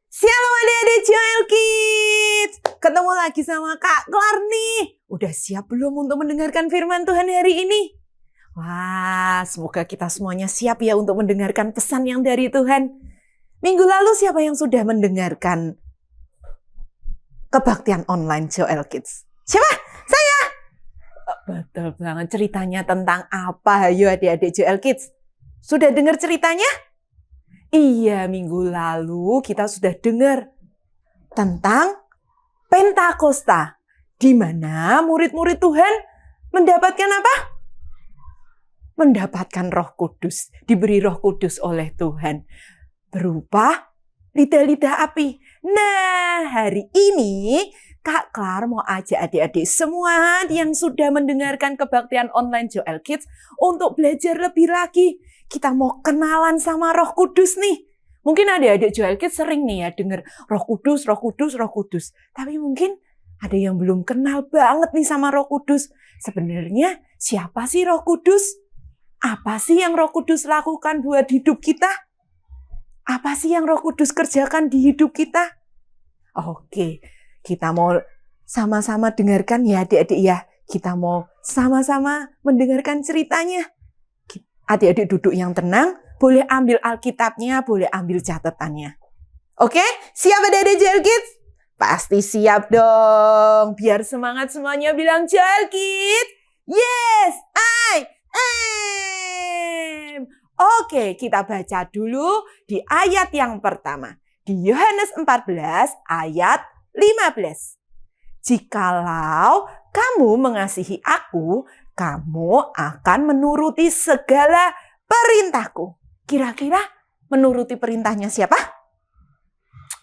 Shalom adik-adik Joel Kids. Ketemu lagi sama Kak Klar nih. Udah siap belum untuk mendengarkan firman Tuhan hari ini? Wah, semoga kita semuanya siap ya untuk mendengarkan pesan yang dari Tuhan. Minggu lalu siapa yang sudah mendengarkan kebaktian online Joel Kids? Siapa? Saya. Betul banget, ceritanya tentang apa? Ayo adik-adik Joel Kids. Sudah dengar ceritanya? Iya, minggu lalu kita sudah dengar tentang Pentakosta, di mana murid-murid Tuhan mendapatkan apa? Mendapatkan Roh Kudus, diberi Roh Kudus oleh Tuhan, berupa lidah-lidah api. Nah, hari ini Kak Klar mau ajak adik-adik semua yang sudah mendengarkan kebaktian online Joel Kids untuk belajar lebih lagi. Kita mau kenalan sama Roh Kudus nih. Mungkin adik-adik Joel Kids sering nih ya dengar Roh Kudus, Roh Kudus, Roh Kudus. Tapi mungkin ada yang belum kenal banget nih sama Roh Kudus. Sebenarnya siapa sih Roh Kudus? Apa sih yang Roh Kudus lakukan buat hidup kita? Apa sih yang Roh Kudus kerjakan di hidup kita? Oke, kita mau sama-sama dengarkan ya adik-adik ya. Kita mau sama-sama mendengarkan ceritanya. Adik-adik duduk yang tenang, boleh ambil Alkitabnya, boleh ambil catatannya. Oke, siap adik-adik Joel Kids? Pasti siap dong. Biar semangat semuanya bilang Joel Kids. Yes, I am. Oke, kita baca dulu di ayat yang pertama. Di Yohanes 14 ayat 15. Jikalau kamu mengasihi aku, kamu akan menuruti segala perintahku. Kira-kira menuruti perintahnya siapa?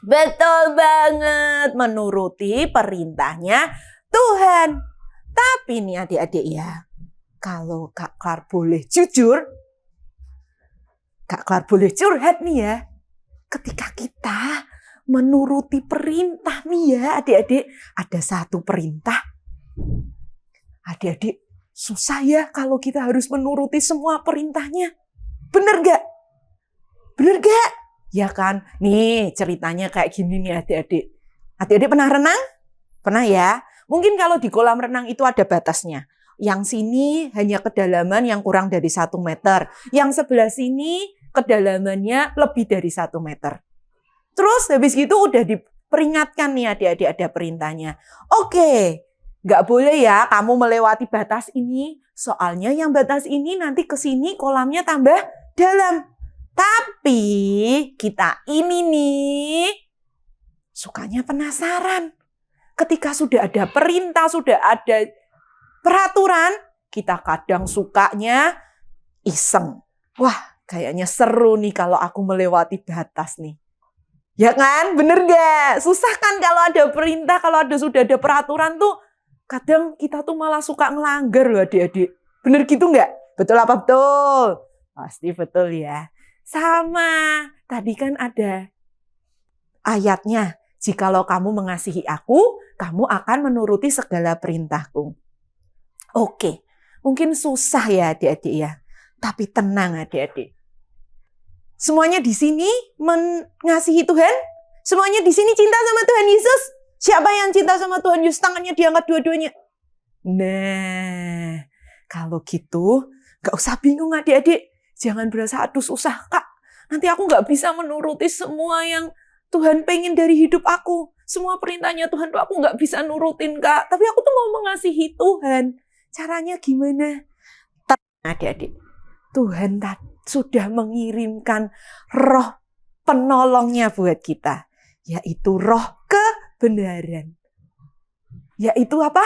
Betul banget, menuruti perintahnya Tuhan. Tapi nih adik-adik ya, kalau Kak Klar boleh jujur, Kak Klar boleh curhat nih ya. Ketika kita menuruti perintah nih ya adik-adik, ada satu perintah. Adik-adik, susah ya kalau kita harus menuruti semua perintahnya. Bener gak? Bener gak? Ya kan? Nih ceritanya kayak gini nih adik-adik. Adik-adik pernah renang? Pernah ya? Mungkin kalau di kolam renang itu ada batasnya. Yang sini hanya kedalaman yang kurang dari 1 meter. Yang sebelah sini kedalamannya lebih dari 1 meter. Terus habis gitu udah diperingatkan nih adik-adik ada perintahnya. Oke. Nggak boleh ya kamu melewati batas ini. Soalnya yang batas ini nanti ke sini kolamnya tambah dalam. Tapi kita ini nih sukanya penasaran. Ketika sudah ada perintah, sudah ada peraturan, kita kadang sukanya iseng. Wah, kayaknya seru nih kalau aku melewati batas nih. Ya kan? Bener nggak? Susah kan kalau ada perintah, kalau sudah ada peraturan tuh kadang kita tuh malah suka ngelanggar loh adik-adik. Bener gitu nggak? Betul apa betul? Pasti betul ya. Sama. Tadi kan ada ayatnya. Jikalau kamu mengasihi aku, kamu akan menuruti segala perintahku. Oke. Mungkin susah ya adik-adik ya. Tapi tenang adik-adik. Semuanya di sini mengasihi Tuhan? Semuanya di sini cinta sama Tuhan Yesus? Siapa yang cinta sama Tuhan Yesus? Tangannya diangkat dua-duanya. Nah, kalau gitu gak usah bingung adik-adik. Jangan berasa aduh susah kak. Nanti aku gak bisa menuruti semua yang Tuhan pengen dari hidup aku. Semua perintahnya Tuhan tuh aku gak bisa nurutin kak. Tapi aku tuh mau mengasihi Tuhan. Caranya gimana? Adik-adik, Tuhan sudah mengirimkan roh penolongnya buat kita. Yaitu roh kebenaran. Yaitu apa?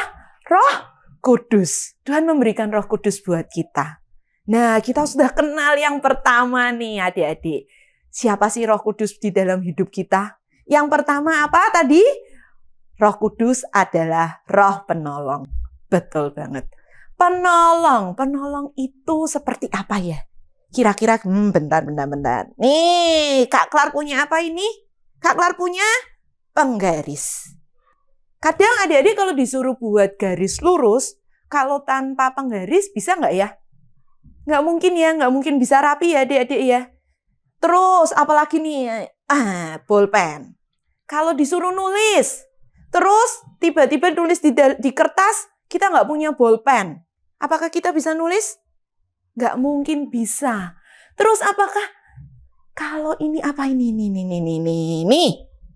Roh Kudus. Tuhan memberikan Roh Kudus buat kita. Nah, kita sudah kenal yang pertama nih adik-adik. Siapa sih Roh Kudus di dalam hidup kita? Yang pertama apa tadi? Roh Kudus adalah roh penolong. Betul banget. Penolong. Penolong itu seperti apa ya? Kira-kira, bentar. Nih, Kak Klar punya apa ini? Kak Klar punya penggaris. Kadang adik-adik kalau disuruh buat garis lurus, kalau tanpa penggaris bisa nggak ya? Nggak mungkin ya, nggak mungkin bisa rapi ya adik-adik ya. Terus apalagi nih, bolpen. Kalau disuruh nulis, terus tiba-tiba tulis di kertas, kita nggak punya bolpen. Apakah kita bisa nulis? Nggak mungkin bisa. Terus apakah kalau ini apa ini?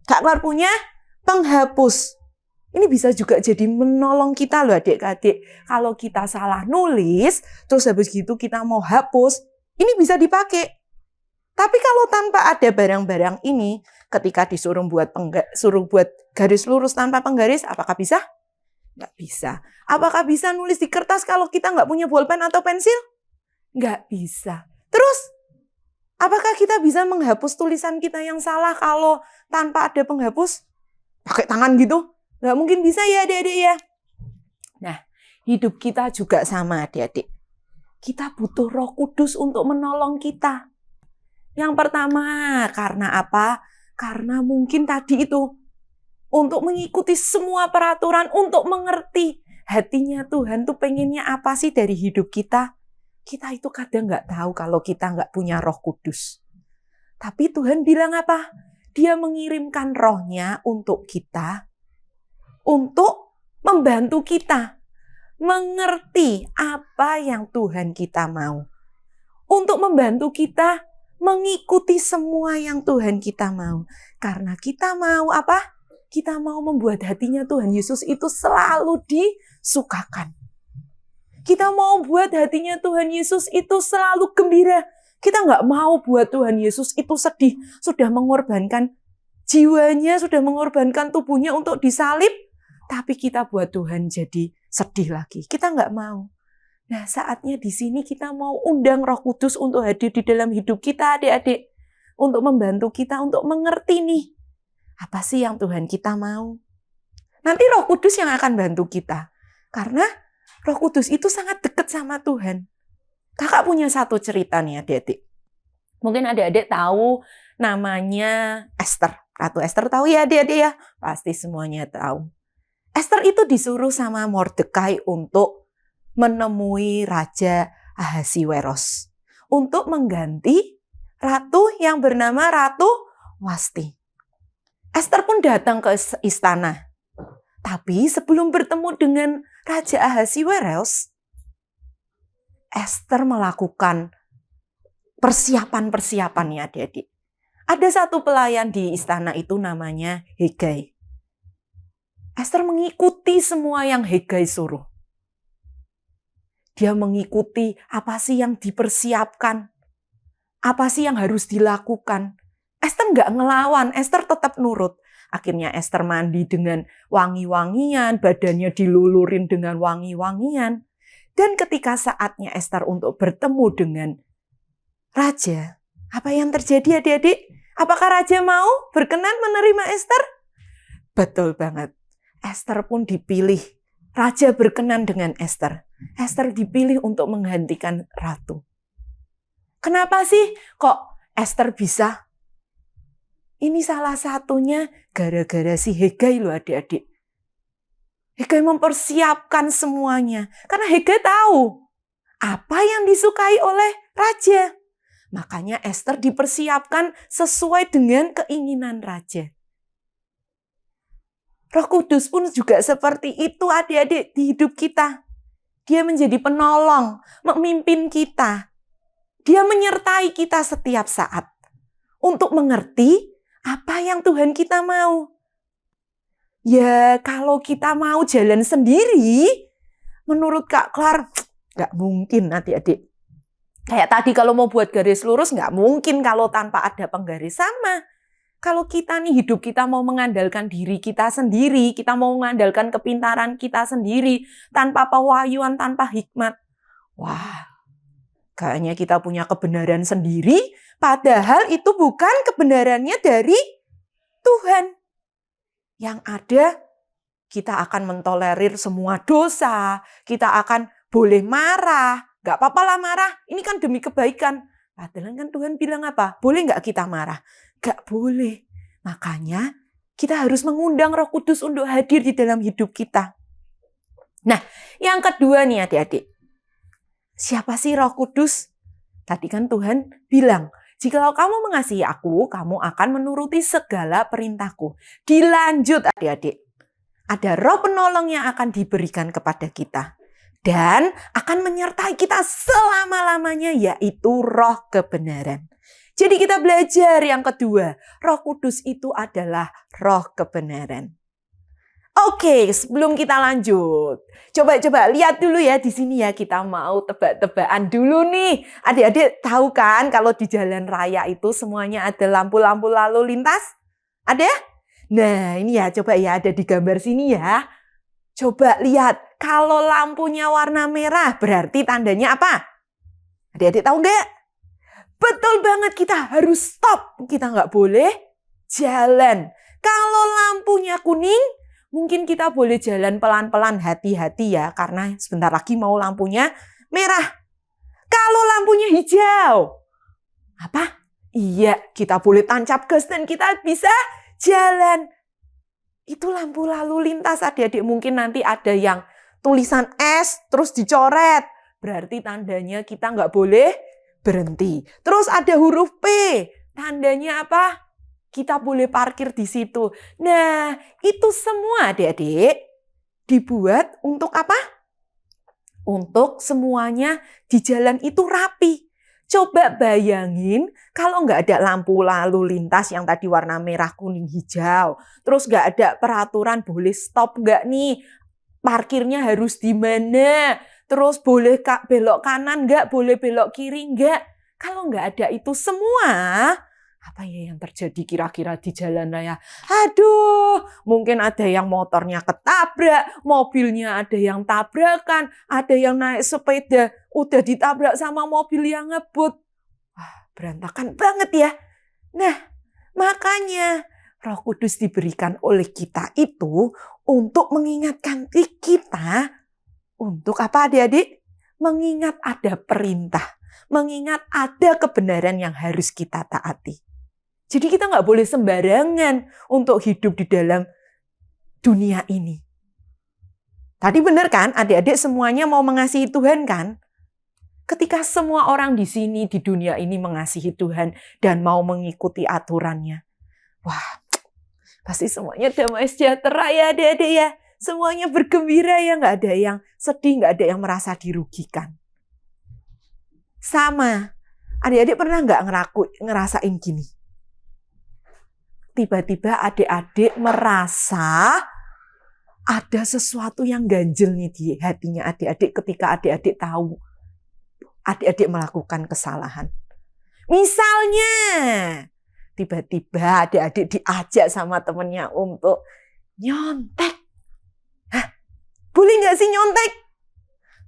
Kak Klar punya penghapus. Ini bisa juga jadi menolong kita loh adik-adik. Kalau kita salah nulis, terus habis gitu kita mau hapus, ini bisa dipakai. Tapi kalau tanpa ada barang-barang ini, ketika disuruh buat garis lurus tanpa penggaris, apakah bisa? Nggak bisa. Apakah bisa nulis di kertas kalau kita nggak punya bolpen atau pensil? Nggak bisa. Terus, apakah kita bisa menghapus tulisan kita yang salah kalau tanpa ada penghapus? Pakai tangan gitu? Nggak mungkin bisa ya adik-adik ya. Nah, hidup kita juga sama adik-adik. Kita butuh Roh Kudus untuk menolong kita. Yang pertama, karena apa? Karena mungkin tadi itu, untuk mengikuti semua peraturan, untuk mengerti hatinya Tuhan tuh pengennya apa sih dari hidup kita. Kita itu kadang nggak tahu kalau kita nggak punya Roh Kudus. Tapi Tuhan bilang apa? Dia mengirimkan rohnya untuk kita, untuk membantu kita mengerti apa yang Tuhan kita mau. Untuk membantu kita mengikuti semua yang Tuhan kita mau. Karena kita mau apa? Kita mau membuat hatinya Tuhan Yesus itu selalu disukakan. Kita mau buat hatinya Tuhan Yesus itu selalu gembira. Kita nggak mau buat Tuhan Yesus itu sedih. Sudah mengorbankan jiwanya, sudah mengorbankan tubuhnya untuk disalib. Tapi kita buat Tuhan jadi sedih lagi. Kita nggak mau. Nah, saatnya di sini kita mau undang Roh Kudus untuk hadir di dalam hidup kita, adik-adik. Untuk membantu kita, untuk mengerti nih. Apa sih yang Tuhan kita mau? Nanti Roh Kudus yang akan bantu kita. Karena Roh Kudus itu sangat dekat sama Tuhan. Kakak punya satu cerita nih adik-adik. Mungkin adik-adik tahu namanya Esther. Ratu Esther tahu ya adik-adik ya? Pasti semuanya tahu. Esther itu disuruh sama Mordekai untuk menemui Raja Ahasiweros. Untuk mengganti ratu yang bernama Ratu Wasti. Esther pun datang ke istana. Tapi sebelum bertemu dengan Raja Ahasiweros, Esther melakukan persiapan-persiapan ya adik-adik. Ada satu pelayan di istana itu namanya Hegai. Esther mengikuti semua yang Hegai suruh. Dia mengikuti apa sih yang dipersiapkan. Apa sih yang harus dilakukan. Esther nggak ngelawan, Esther tetap nurut. Akhirnya Esther mandi dengan wangi-wangian, badannya dilulurin dengan wangi-wangian. Dan ketika saatnya Esther untuk bertemu dengan Raja, apa yang terjadi adik-adik? Apakah Raja mau berkenan menerima Esther? Betul banget. Esther pun dipilih. Raja berkenan dengan Esther. Esther dipilih untuk menggantikan ratu. Kenapa sih kok Esther bisa? Ini salah satunya gara-gara si Hegai loh adik-adik. Hegai mempersiapkan semuanya. Karena Hegai tahu apa yang disukai oleh Raja. Makanya Esther dipersiapkan sesuai dengan keinginan Raja. Roh Kudus pun juga seperti itu adik-adik di hidup kita. Dia menjadi penolong, memimpin kita. Dia menyertai kita setiap saat. Untuk mengerti apa yang Tuhan kita mau. Ya kalau kita mau jalan sendiri, menurut Kak Klar, nggak mungkin adik-adik. Kayak tadi kalau mau buat garis lurus, nggak mungkin kalau tanpa ada penggaris sama. Kalau kita nih hidup kita mau mengandalkan diri kita sendiri, kita mau mengandalkan kepintaran kita sendiri, tanpa pewahyuan, tanpa hikmat. Wah, kayaknya kita punya kebenaran sendiri, padahal itu bukan kebenarannya dari Tuhan. Yang ada, kita akan mentolerir semua dosa, kita akan boleh marah, gak apa-apa lah marah, ini kan demi kebaikan. Padahal kan Tuhan bilang apa? Boleh gak kita marah? Gak boleh. Makanya kita harus mengundang Roh Kudus untuk hadir di dalam hidup kita. Nah, yang kedua nih adik-adik. Siapa sih Roh Kudus? Tadi kan Tuhan bilang, Jikalau kamu mengasihi aku, kamu akan menuruti segala perintahku. Dilanjut adik-adik. Ada roh penolong yang akan diberikan kepada kita. Dan akan menyertai kita selama-lamanya, yaitu roh kebenaran. Jadi kita belajar yang kedua, Roh Kudus itu adalah roh kebenaran. Oke, sebelum kita lanjut, coba lihat dulu ya di sini ya, kita mau tebak-tebakan dulu nih. Adik-adik tahu kan kalau di jalan raya itu semuanya ada lampu-lampu lalu lintas? Ada? Nah, ini ya coba ya ada di gambar sini ya. Coba lihat, kalau lampunya warna merah berarti tandanya apa? Adik-adik tahu nggak? Betul banget, kita harus stop. Kita nggak boleh jalan. Kalau lampunya kuning, mungkin kita boleh jalan pelan-pelan, hati-hati ya, karena sebentar lagi mau lampunya merah. Kalau lampunya hijau, apa? Iya, kita boleh tancap gas dan kita bisa jalan. Itu lampu lalu lintas adik-adik. Mungkin nanti ada yang tulisan S terus dicoret. Berarti tandanya kita nggak boleh berhenti. Terus ada huruf P. Tandanya apa? Kita boleh parkir di situ. Nah, itu semua adik-adik dibuat untuk apa? Untuk semuanya di jalan itu rapi. Coba bayangin kalau nggak ada lampu lalu lintas yang tadi warna merah, kuning, hijau. Terus nggak ada peraturan boleh stop nggak nih? Parkirnya harus di mana? Terus boleh belok kanan nggak? Boleh belok kiri nggak? Kalau nggak ada itu semua, apa ya yang terjadi kira-kira di jalan raya? Aduh, mungkin ada yang motornya ketabrak, mobilnya ada yang tabrakan, ada yang naik sepeda, udah ditabrak sama mobil yang ngebut. Wah, berantakan banget ya. Nah, makanya Roh Kudus diberikan oleh kita itu untuk mengingatkan kita untuk apa adik-adik? Mengingat ada perintah, mengingat ada kebenaran yang harus kita taati. Jadi kita nggak boleh sembarangan untuk hidup di dalam dunia ini. Tadi benar kan, adik-adik semuanya mau mengasihi Tuhan kan? Ketika semua orang di sini di dunia ini mengasihi Tuhan dan mau mengikuti aturannya, wah, pasti semuanya damai sejahtera ya adik-adik ya. Semuanya bergembira ya, nggak ada yang sedih, nggak ada yang merasa dirugikan. Sama, adik-adik pernah nggak ngerasain gini? Tiba-tiba adik-adik merasa ada sesuatu yang ganjel nih di hatinya adik-adik ketika adik-adik tahu adik-adik melakukan kesalahan. Misalnya, tiba-tiba adik-adik diajak sama temennya untuk nyontek. Hah? Boleh nggak sih nyontek?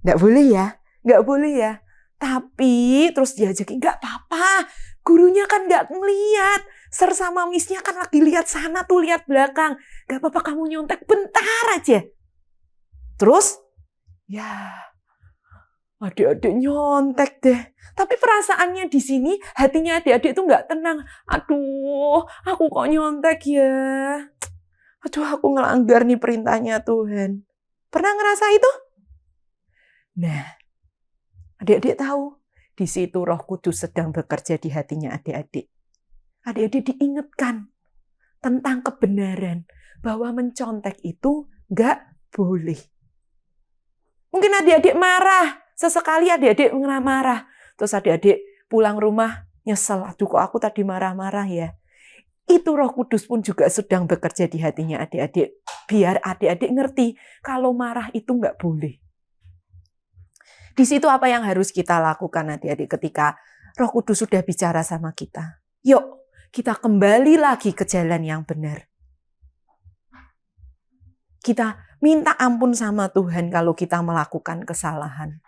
Nggak boleh ya, nggak boleh ya. Tapi terus diajakin, nggak apa-apa, gurunya kan nggak ngeliat. Sir sama Miss-nya kan lagi lihat sana tuh, lihat belakang. Nggak apa-apa kamu nyontek bentar aja. Terus, ya adik-adik nyontek deh. Tapi perasaannya di sini, hatinya adik-adik itu nggak tenang. Aduh, aku kok nyontek ya. Aduh, aku ngelanggar nih perintahnya Tuhan. Pernah ngerasa itu? Nah, adik-adik tahu, di situ Roh Kudus sedang bekerja di hatinya adik-adik. Adik-adik diingatkan tentang kebenaran bahwa mencontek itu nggak boleh. Mungkin adik-adik marah, sesekali adik-adik marah. Terus adik-adik pulang rumah nyesel, aduh kok aku tadi marah-marah ya. Itu Roh Kudus pun juga sedang bekerja di hatinya adik-adik. Biar adik-adik ngerti kalau marah itu nggak boleh. Di situ apa yang harus kita lakukan adik-adik ketika Roh Kudus sudah bicara sama kita? Yuk, kita kembali lagi ke jalan yang benar. Kita minta ampun sama Tuhan kalau kita melakukan kesalahan.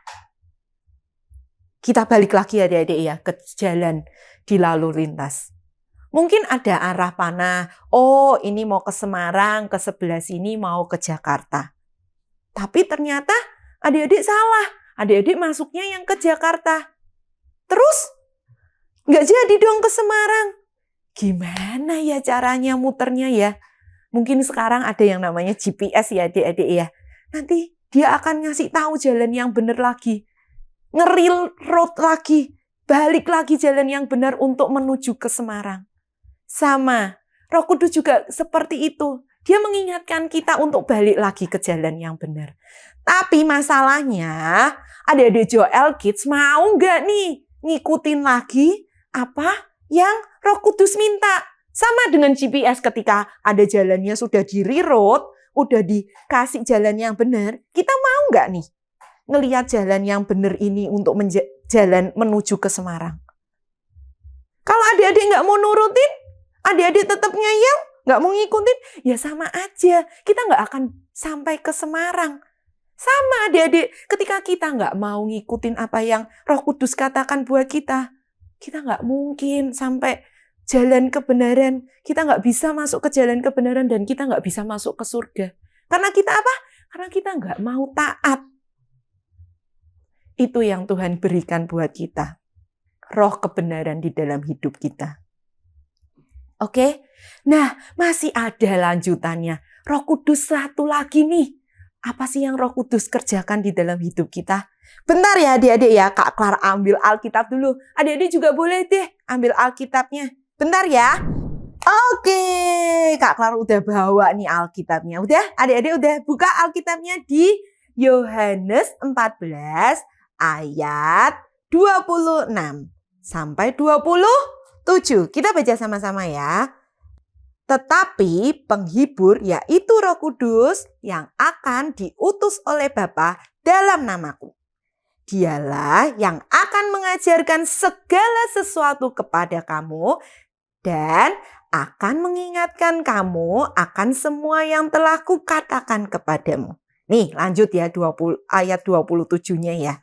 Kita balik lagi adik-adik ya ke jalan di lalu lintas. Mungkin ada arah panah, oh ini mau ke Semarang, ke sebelah sini mau ke Jakarta. Tapi ternyata adik-adik salah. Adik-adik masuknya yang ke Jakarta. Terus nggak jadi dong ke Semarang. Gimana ya caranya muternya ya? Mungkin sekarang ada yang namanya GPS ya adik-adik ya. Nanti dia akan ngasih tahu jalan yang benar lagi. Nge-real road lagi. balik lagi jalan yang benar untuk menuju ke Semarang. Sama, Roh Kudus juga seperti itu. Dia mengingatkan kita untuk balik lagi ke jalan yang benar. Tapi masalahnya, adik-adik Joel Kids mau nggak nih ngikutin lagi apa yang Roh Kudus minta? Sama dengan GPS ketika ada jalannya sudah di-reroute, udah dikasih jalan yang benar, kita mau nggak nih ngelihat jalan yang benar ini untuk jalan menuju ke Semarang? Kalau adik-adik nggak mau nurutin, adik-adik tetap ngeyel, nggak mau ngikutin, ya sama aja. Kita nggak akan sampai ke Semarang. Sama adik-adik, ketika kita nggak mau ngikutin apa yang Roh Kudus katakan buat kita nggak mungkin sampai jalan kebenaran. Kita nggak bisa masuk ke jalan kebenaran dan kita nggak bisa masuk ke surga. Karena kita apa? Karena kita nggak mau taat. Itu yang Tuhan berikan buat kita. Roh kebenaran di dalam hidup kita. Oke? Nah, masih ada lanjutannya. Roh Kudus satu lagi nih. Apa sih yang Roh Kudus kerjakan di dalam hidup kita? Bentar ya adik-adik ya, Kak Klar ambil Alkitab dulu. Adik-adik juga boleh deh ambil Alkitabnya. Bentar ya. Oke, Kak Klar udah bawa nih Alkitabnya. Udah, adik-adik udah buka Alkitabnya di Yohanes 14 ayat 26 sampai 27. Kita baca sama-sama ya. Tetapi penghibur yaitu Roh Kudus yang akan diutus oleh Bapa dalam namaku. Dialah yang akan mengajarkan segala sesuatu kepada kamu dan akan mengingatkan kamu akan semua yang telah kukatakan kepadamu. Nih lanjut ya ayat 27-nya ya.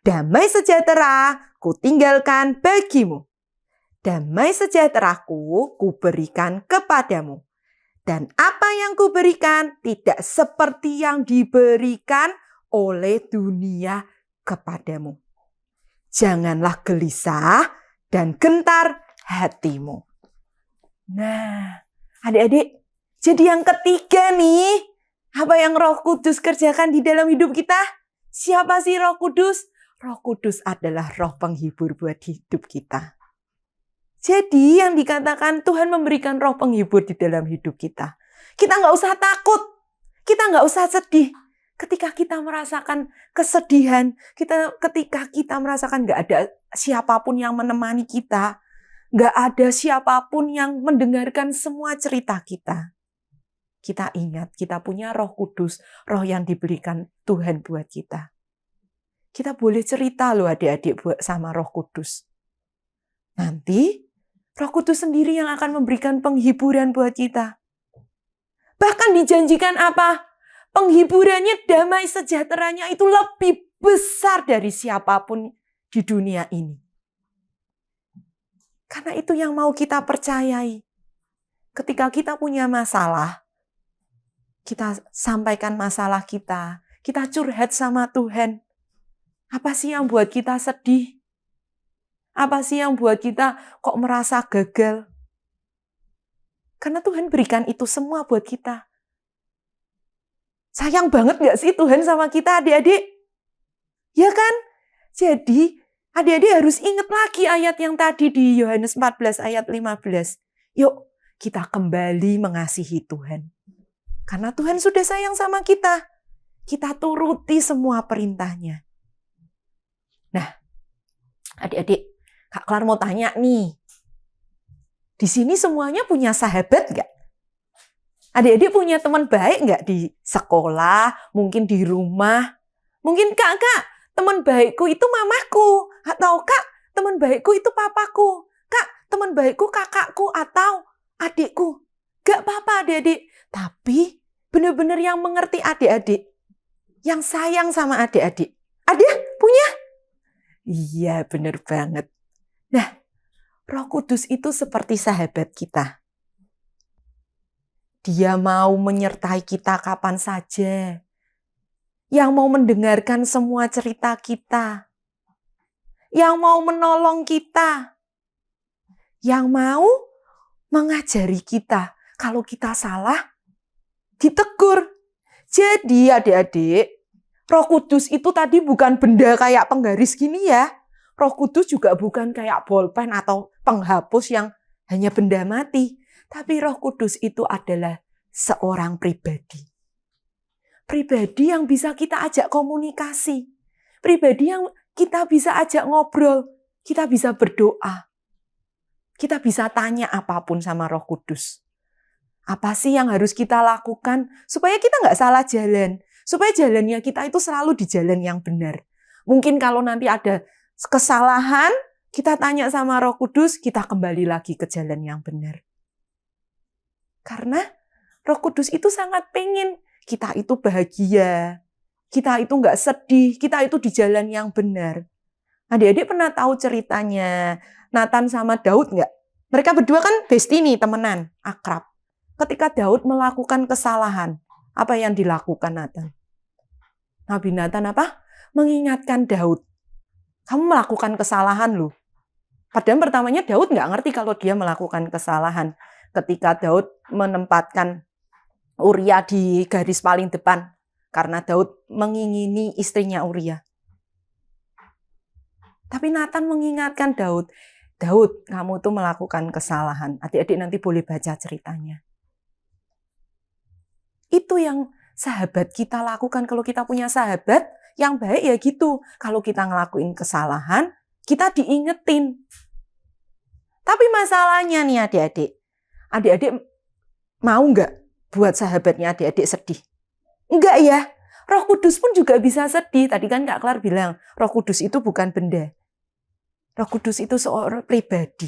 Damai sejahtera kutinggalkan bagimu. Damai sejahteraku kuberikan kepadamu. Dan apa yang kuberikan tidak seperti yang diberikan oleh dunia kepadamu. Janganlah gelisah dan gentar hatimu. Nah, adik-adik, jadi yang ketiga nih, apa yang Roh Kudus kerjakan di dalam hidup kita? Siapa sih Roh Kudus? Roh Kudus adalah roh penghibur buat hidup kita. Jadi yang dikatakan Tuhan memberikan roh penghibur di dalam hidup kita. Kita nggak usah takut, kita nggak usah sedih. Ketika kita merasakan kesedihan, ketika kita merasakan nggak ada siapapun yang menemani kita, nggak ada siapapun yang mendengarkan semua cerita kita. Kita ingat, kita punya Roh Kudus, roh yang diberikan Tuhan buat kita. Kita boleh cerita loh adik-adik sama Roh Kudus. Nanti Roh Kudus sendiri yang akan memberikan penghiburan buat kita. Bahkan dijanjikan apa? Penghiburannya, damai sejahteranya itu lebih besar dari siapapun di dunia ini. Karena itu yang mau kita percayai. Ketika kita punya masalah, kita sampaikan masalah kita curhat sama Tuhan. Apa sih yang buat kita sedih? Apa sih yang buat kita kok merasa gagal? Karena Tuhan berikan itu semua buat kita. Sayang banget gak sih Tuhan sama kita adik-adik? Ya kan? Jadi adik-adik harus ingat lagi ayat yang tadi di Yohanes 14 ayat 15. Yuk kita kembali mengasihi Tuhan. Karena Tuhan sudah sayang sama kita. Kita turuti semua perintahnya. Nah, adik-adik, Kak Klar mau tanya nih. Di sini semuanya punya sahabat nggak? Adik-adik punya teman baik nggak di sekolah, mungkin di rumah? Mungkin Kak, teman baikku itu mamaku. Atau Kak, teman baikku itu papaku. Kak, teman baikku kakakku atau adikku. Gak apa-apa adik-adik. Tapi benar-benar yang mengerti adik-adik. Yang sayang sama adik-adik. Ada punya? Iya, benar banget. Nah, Roh Kudus itu seperti sahabat kita. Dia mau menyertai kita kapan saja. Yang mau mendengarkan semua cerita kita. Yang mau menolong kita. Yang mau mengajari kita. Kalau kita salah, ditegur. Jadi adik-adik, Roh Kudus itu tadi bukan benda kayak penggaris gini ya. Roh Kudus juga bukan kayak bolpen atau penghapus yang hanya benda mati. Tapi Roh Kudus itu adalah seorang pribadi. Pribadi yang bisa kita ajak komunikasi. Pribadi yang kita bisa ajak ngobrol. Kita bisa berdoa. Kita bisa tanya apapun sama Roh Kudus. Apa sih yang harus kita lakukan supaya kita nggak salah jalan? Supaya jalannya kita itu selalu di jalan yang benar. Mungkin kalau nanti ada kesalahan, kita tanya sama Roh Kudus, kita kembali lagi ke jalan yang benar. Karena Roh Kudus itu sangat pengen kita itu bahagia, kita itu nggak sedih, kita itu di jalan yang benar. Adik-adik pernah tahu ceritanya Nathan sama Daud nggak? Mereka berdua kan bestie nih, temenan, akrab. Ketika Daud melakukan kesalahan, apa yang dilakukan Nathan? Nabi Nathan apa? Mengingatkan Daud. Kamu melakukan kesalahan loh. Padahal pertamanya Daud nggak ngerti kalau dia melakukan kesalahan. Ketika Daud menempatkan Uria di garis paling depan. Karena Daud mengingini istrinya Uria. Tapi Nathan mengingatkan Daud. Daud, kamu tuh melakukan kesalahan. Adik-adik nanti boleh baca ceritanya. Itu yang sahabat kita lakukan. Kalau kita punya sahabat yang baik ya gitu. Kalau kita ngelakuin kesalahan, kita diingetin. Tapi masalahnya nih adik-adik. Adik-adik mau nggak buat sahabatnya adik-adik sedih? Enggak ya. Roh Kudus pun juga bisa sedih. Tadi kan Kak Klar bilang, Roh Kudus itu bukan benda. Roh Kudus itu seorang pribadi.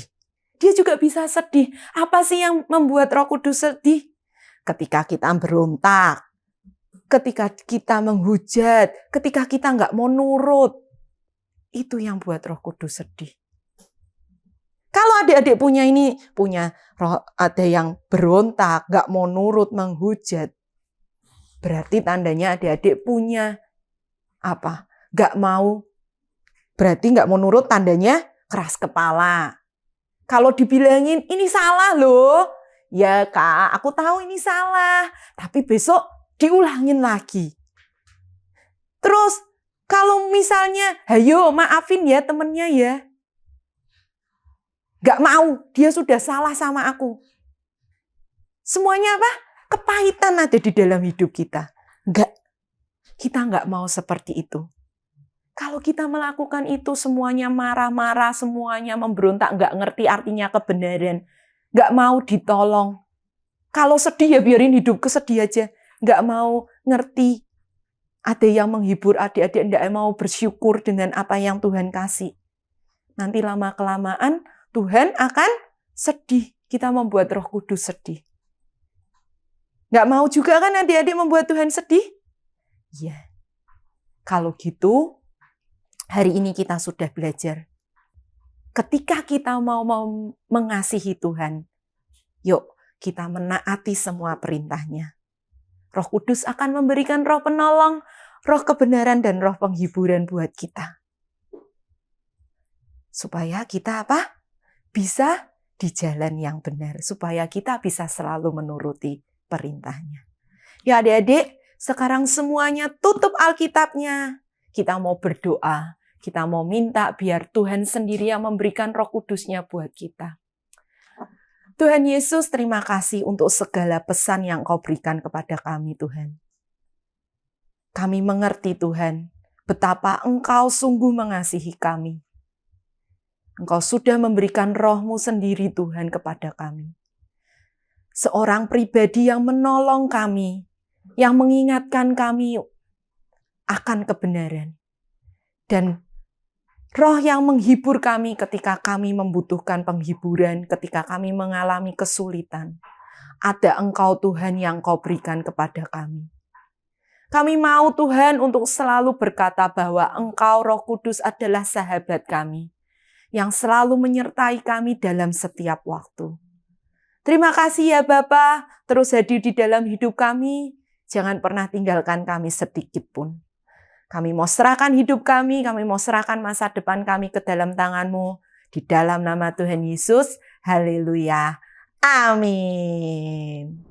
Dia juga bisa sedih. Apa sih yang membuat Roh Kudus sedih? Ketika kita berontak, ketika kita menghujat, ketika kita nggak mau nurut. Itu yang buat Roh Kudus sedih. Kalau adik-adik punya roh, ada yang berontak, nggak mau nurut, menghujat, berarti tandanya adik-adik punya apa? Nggak mau. Berarti nggak mau nurut, tandanya keras kepala. Kalau dibilangin ini salah loh, ya Kak, aku tahu ini salah, tapi besok diulangin lagi. Terus kalau misalnya, hayo maafin ya temennya ya. Gak mau, dia sudah salah sama aku. Semuanya apa? Kepahitan ada di dalam hidup kita. Kita nggak mau seperti itu. Kalau kita melakukan itu semuanya marah-marah, semuanya memberontak, nggak ngerti artinya kebenaran. Nggak mau ditolong. Kalau sedih ya biarin hidup kesedih aja. Nggak mau ngerti. Ada yang menghibur adik-adik, nggak mau bersyukur dengan apa yang Tuhan kasih. Nanti lama-kelamaan Tuhan akan sedih. Kita membuat Roh Kudus sedih. Nggak mau juga kan adik-adik membuat Tuhan sedih? Ya. Kalau gitu, hari ini kita sudah belajar. Ketika kita mau mengasihi Tuhan, yuk kita menaati semua perintahnya. Roh Kudus akan memberikan roh penolong, roh kebenaran, dan roh penghiburan buat kita. Supaya kita apa? Bisa di jalan yang benar. Supaya kita bisa selalu menuruti perintahnya. Ya adik-adik, sekarang semuanya tutup Alkitabnya. Kita mau berdoa. Kita mau minta biar Tuhan sendiri yang memberikan Roh Kudusnya buat kita. Tuhan Yesus, terima kasih untuk segala pesan yang Kau berikan kepada kami, Tuhan. Kami mengerti, Tuhan, betapa Engkau sungguh mengasihi kami. Engkau sudah memberikan Roh-Mu sendiri, Tuhan, kepada kami. Seorang pribadi yang menolong kami, yang mengingatkan kami akan kebenaran. Dan Roh yang menghibur kami ketika kami membutuhkan penghiburan, ketika kami mengalami kesulitan. Ada Engkau Tuhan yang Kau berikan kepada kami. Kami mau Tuhan untuk selalu berkata bahwa Engkau Roh Kudus adalah sahabat kami, yang selalu menyertai kami dalam setiap waktu. Terima kasih ya Bapa, terus hadir di dalam hidup kami. Jangan pernah tinggalkan kami sedikit pun. Kami mau serahkan hidup kami mau serahkan masa depan kami ke dalam tangan-Mu. Di dalam nama Tuhan Yesus, haleluya. Amin.